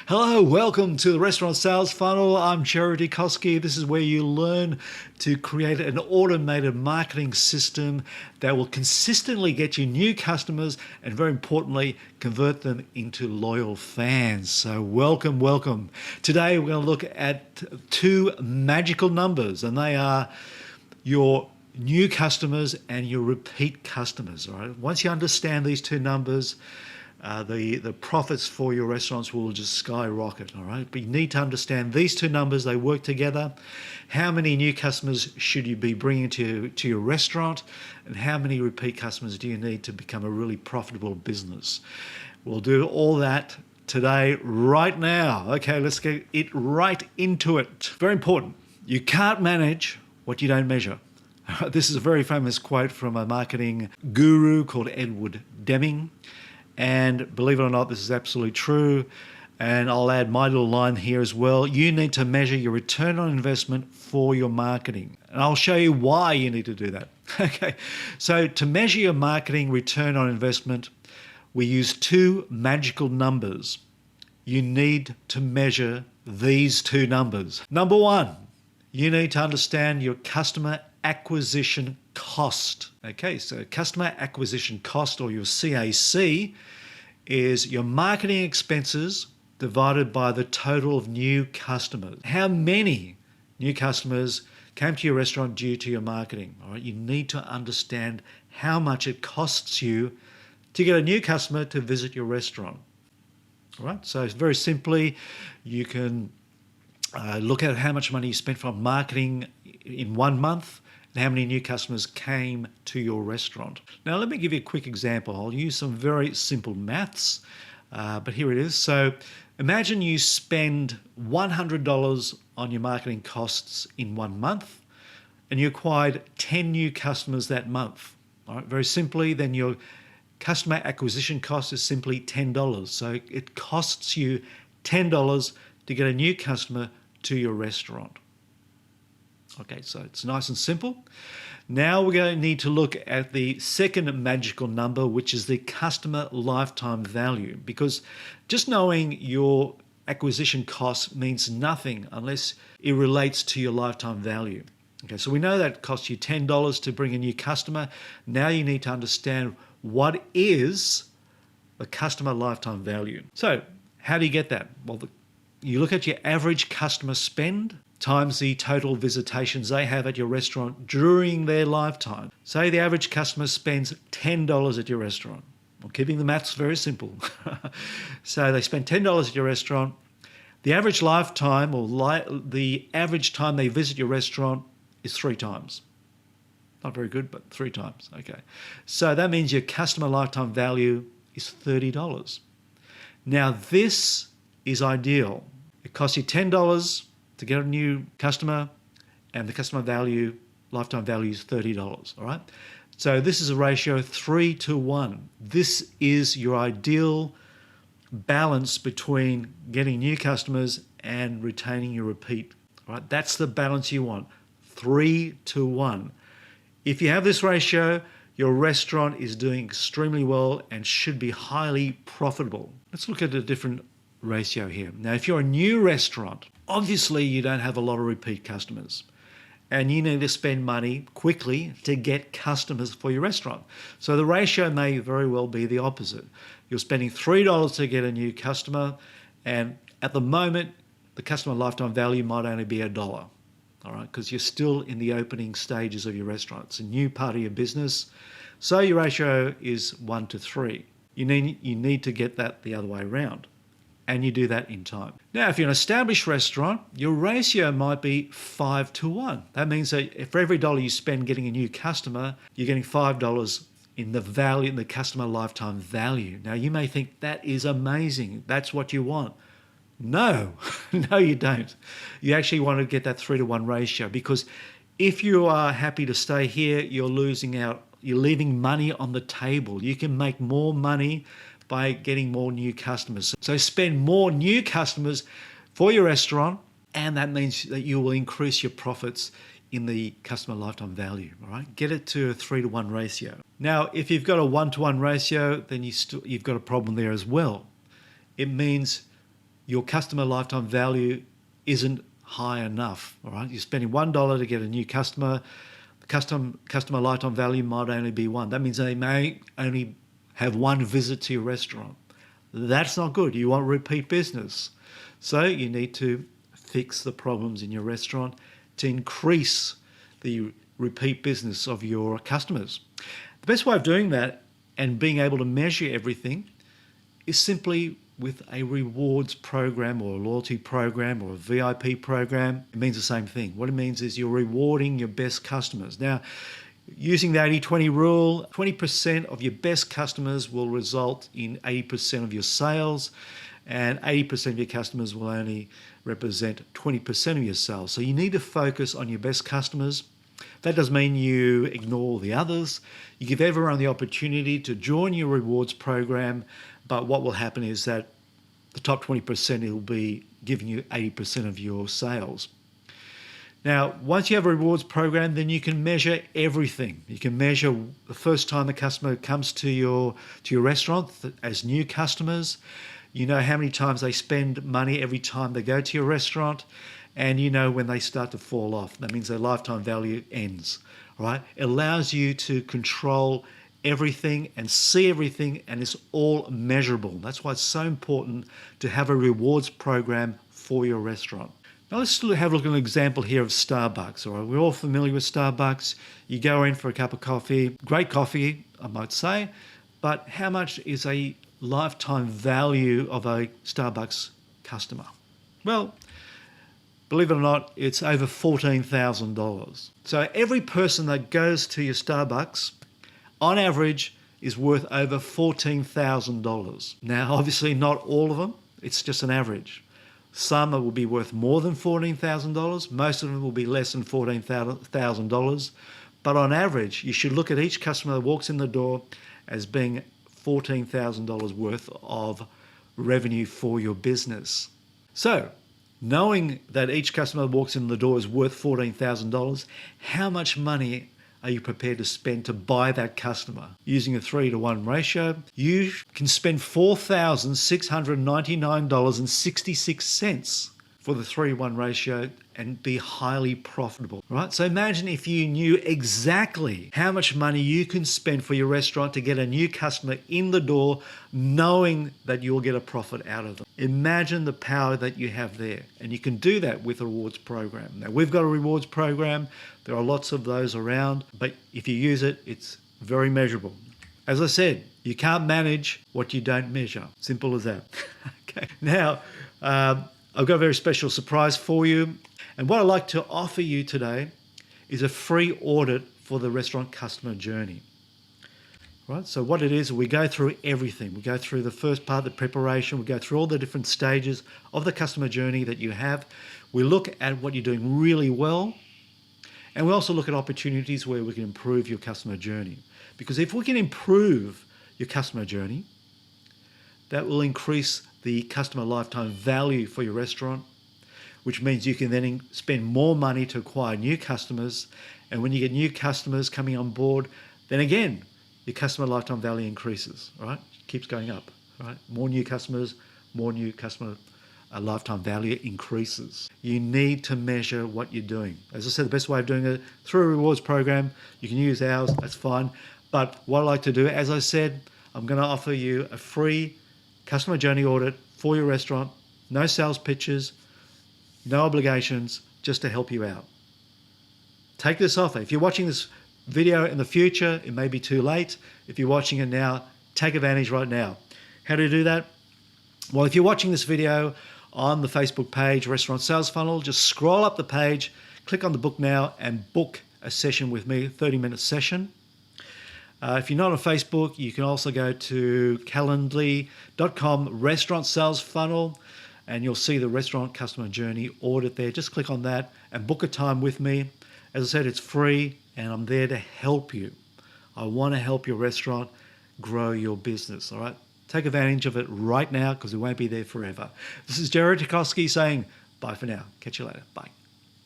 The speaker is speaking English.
Hello, welcome to the Restaurant Sales Funnel. I'm Charity Koski. This is where you learn to create an automated marketing system that will consistently get you new customers and, very importantly, convert them into loyal fans. So welcome, welcome. Today we're going to look at two magical numbers, and they are your new customers and your repeat customers. All right. Once you understand these two numbers, the profits for your restaurants will just skyrocket, all right? But you need to understand these two numbers, they work together. How many new customers should you be bringing to your restaurant? And how many repeat customers do you need to become a really profitable business? We'll do all that today, right now. Okay, let's get it right into it. Very important. You can't manage what you don't measure. This is a very famous quote from a marketing guru called Edward Deming. And believe it or not, this is absolutely true. And I'll add my little line here as well. You need to measure your return on investment for your marketing. And I'll show you why you need to do that. Okay, so to measure your marketing return on investment, we use two magical numbers. You need to measure these two numbers. Number one, you need to understand your customer acquisition cost. Okay, so customer acquisition cost, or your CAC, is your marketing expenses divided by the total of new customers. How many new customers came to your restaurant due to your marketing? All right, you need to understand how much it costs you to get a new customer to visit your restaurant. All right, so very simply, you can look at how much money you spent on marketing in 1 month and how many new customers came to your restaurant. Now, let me give you a quick example. I'll use some very simple maths, but here it is. So imagine you spend $100 on your marketing costs in 1 month and you acquired 10 new customers that month. All right, very simply, then your customer acquisition cost is simply $10. So it costs you $10 to get a new customer to your restaurant. Okay, so it's nice and simple. Now we're going to need to look at the second magical number, which is the customer lifetime value, because just knowing your acquisition cost means nothing unless it relates to your lifetime value. Okay, so we know that it costs you $10 to bring a new customer. Now you need to understand what is the customer lifetime value. So how do you get that? Well, you look at your average customer spend times the total visitations they have at your restaurant during their lifetime. Say the average customer spends $10 at your restaurant. I'm keeping the maths very simple. So they spend $10 at your restaurant. The average lifetime, or the average time they visit your restaurant, is 3 times. Not very good, but 3 times. Okay. So that means your customer lifetime value is $30. Now this is ideal. It costs you $10 to get a new customer, and the customer value, lifetime value, is $30, all right? So this is a ratio 3 to 1. This is your ideal balance between getting new customers and retaining your repeat, all right? That's the balance you want, 3 to 1. If you have this ratio, your restaurant is doing extremely well and should be highly profitable. Let's look at a different ratio here. Now, if you're a new restaurant, obviously you don't have a lot of repeat customers and you need to spend money quickly to get customers for your restaurant. So the ratio may very well be the opposite. You're spending $3 to get a new customer, and at the moment, the customer lifetime value might only be $1, all right, because you're still in the opening stages of your restaurant. It's a new part of your business. So your ratio is 1 to 3. You need to get that the other way around. And you do that in time. Now, if you're an established restaurant, your ratio might be 5 to 1. That means that for every dollar you spend getting a new customer, you're getting $5 in the value, in the customer lifetime value. Now, you may think that is amazing. That's what you want. No, no, you don't. You actually want to get that 3 to 1 ratio, because if you are happy to stay here, you're losing out. You're leaving money on the table. You can make more money by getting more new customers. So spend more new customers for your restaurant, and that means that you will increase your profits in the customer lifetime value, all right? Get it to a 3 to 1 ratio. Now, if you've got a 1 to 1 ratio, then you've got a problem there as well. It means your customer lifetime value isn't high enough. All right, you're spending $1 to get a new customer. The customer lifetime value might only be one. That means they may only have one visit to your restaurant. That's not good. You want repeat business. So you need to fix the problems in your restaurant to increase the repeat business of your customers. The best way of doing that and being able to measure everything is simply with a rewards program or a loyalty program or a VIP program. It means the same thing. What it means is you're rewarding your best customers. Now, using the 80-20 rule, 20% of your best customers will result in 80% of your sales, and 80% of your customers will only represent 20% of your sales. So you need to focus on your best customers. That doesn't mean you ignore the others. You give everyone the opportunity to join your rewards program, but what will happen is that the top 20% will be giving you 80% of your sales. Now, once you have a rewards program, then you can measure everything. You can measure the first time the customer comes to your restaurant as new customers. You know how many times they spend money every time they go to your restaurant, and you know when they start to fall off. That means their lifetime value ends, right? It allows you to control everything and see everything, and it's all measurable. That's why it's so important to have a rewards program for your restaurant. Now let's have a look at an example here of Starbucks. All right, we're all familiar with Starbucks. You go in for a cup of coffee, great coffee, I might say, but how much is a lifetime value of a Starbucks customer? Well, believe it or not, it's over $14,000. So every person that goes to your Starbucks, on average, is worth over $14,000. Now, obviously not all of them, it's just an average. Some will be worth more than $14,000. Most of them will be less than $14,000. But on average, you should look at each customer that walks in the door as being $14,000 worth of revenue for your business. So, knowing that each customer that walks in the door is worth $14,000, how much money are you prepared to spend to buy that customer? Using a 3-to-1 ratio, you can spend $4,699.66 for the 3-to-1 ratio and be highly profitable, right? So imagine if you knew exactly how much money you can spend for your restaurant to get a new customer in the door, knowing that you'll get a profit out of them. Imagine the power that you have there. And you can do that with a rewards program. Now, we've got a rewards program. There are lots of those around, but if you use it, it's very measurable. As I said, you can't manage what you don't measure. Simple as that. Okay. Now, I've got a very special surprise for you. And what I'd like to offer you today is a free audit for the restaurant customer journey. Right? So what it is, we go through everything. We go through the first part, the preparation. We go through all the different stages of the customer journey that you have. We look at what you're doing really well. And we also look at opportunities where we can improve your customer journey. Because if we can improve your customer journey, that will increase the customer lifetime value for your restaurant, which means you can then spend more money to acquire new customers. And when you get new customers coming on board, then again, your customer lifetime value increases, right? It keeps going up, right? More new customers, lifetime value increases. You need to measure what you're doing. As I said, the best way of doing it through a rewards program. You can use ours, that's fine. But what I like to do, as I said, I'm going to offer you a free customer journey audit for your restaurant. No sales pitches, no obligations, just to help you out. Take this offer. If you're watching this video in the future, it may be too late. If you're watching it now, take advantage right now. How do you do that? Well, if you're watching this video on the Facebook page, Restaurant Sales Funnel, just scroll up the page, click on the book now and book a session with me, a 30-minute session. If you're not on Facebook, you can also go to calendly.com, Restaurant Sales Funnel, and you'll see the restaurant customer journey audit there. Just click on that and book a time with me. As I said, it's free and I'm there to help you. I want to help your restaurant grow your business, all right? Take advantage of it right now because it won't be there forever. This is Jerry Tukoski saying bye for now. Catch you later. Bye.